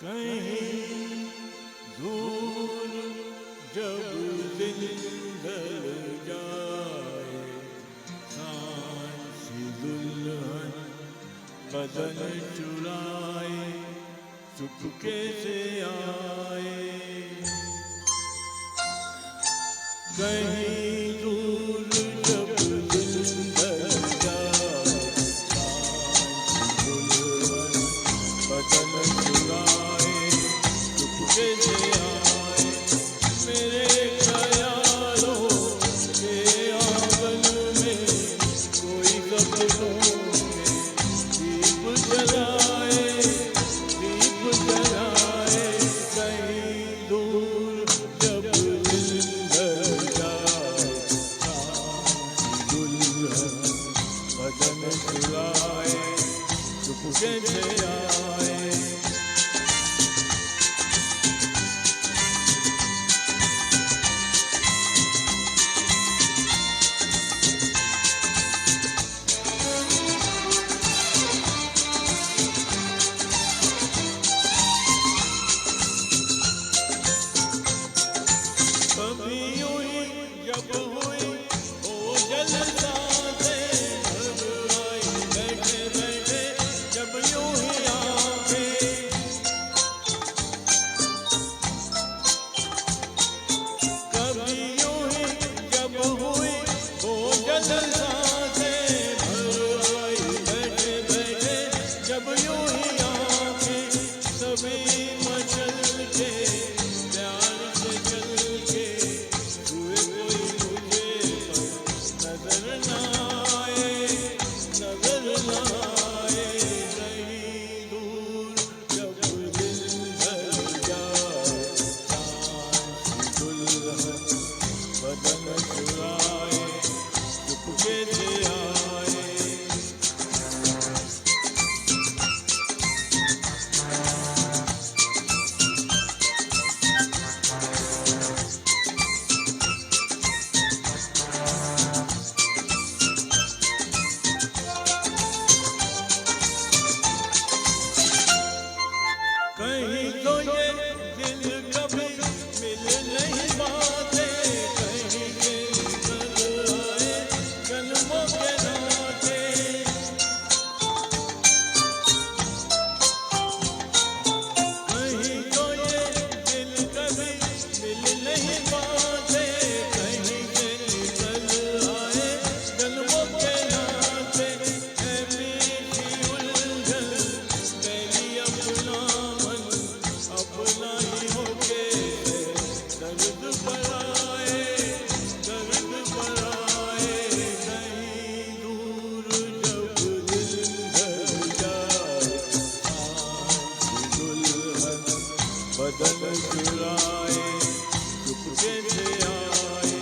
कहीं दूर जब दिन ढल जाए, सांझी दुल्हन बदन चुराए चुपके से आए। कहीं दूर जब दिन ढल जाए, सांझी दुल्हन बदन चुराए चुपके से आए। मेरे ख्यालों के आंगन में कोई सपनों में दीप जलाए, दीप जलाए। कहीं दूर जब दिन ढल जाए, सांझी दुल्हन बदन चुराए चुपके से आए। कभी यूं ही जब हुई ओ जलसा से घबराई बैठे बैठे, जब यूं ही आंखें। कभी यूं ही जब हुई ओ जलसा से घबराई बैठे बैठे, जब यूं ही आंखें। सभी मचल के प्यार से चल के हुए कोई मुझे पर नजर न आए, नजर न आए। कहीं दूर जब दिन ढल जाए, सांझी दुल्हन बदन चुराए चुपके से आए। कहीं तो ये दिल कभी मिल नहीं पाते, कहीं के निकल आए जन्मों के नाते। कहीं तो ये दिल कभी मिल नहीं पाते, कहीं के निकल आए जन्मों के नाते। है मीठी उलझन मेरी अपना मन, अपना ही होके दर्द पर आए, दर्द पर आए। कहीं दूर जब दिन ढल जाए, सांझी दुल्हन बदन चुराए चुपके से आए।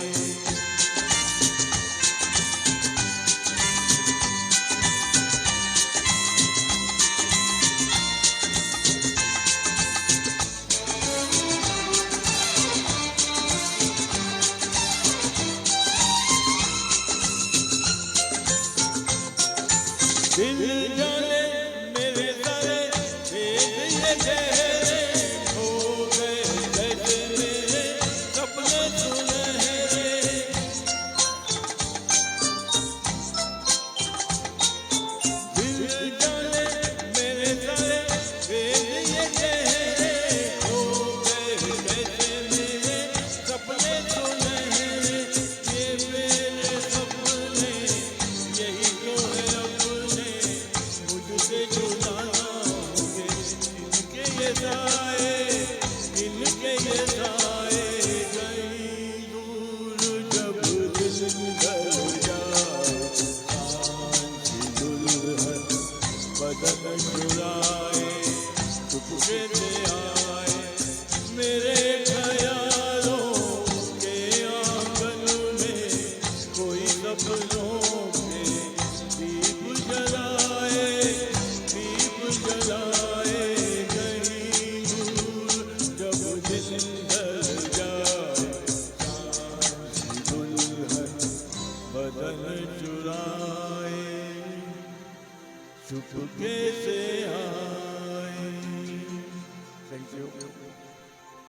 दिल जाने मेरे सारे भेद ये गहरे, खो गए जैसे मेरे सपने सुनहरे। दिल जाने मेरे सारे भेद ये गहरे, खो गए जैसे मेरे सपने सुनहरे। ये मेरे सपने यही तो है अपने, मुझसे जुदा ना होंगे इनके ये साए, इनके ये साए। कहीं दूर जब दिन ढल जाए, सांझी दुल्हन बदन चुराए चुपके से आए। मेरे ख्यालों के आंगन में कोई सपनों में दीप जलाए, दीप जलाए। कहीं दूर जब दिन ढल जाए, सांझी दुल्हन बदन चुराए चुपके से आ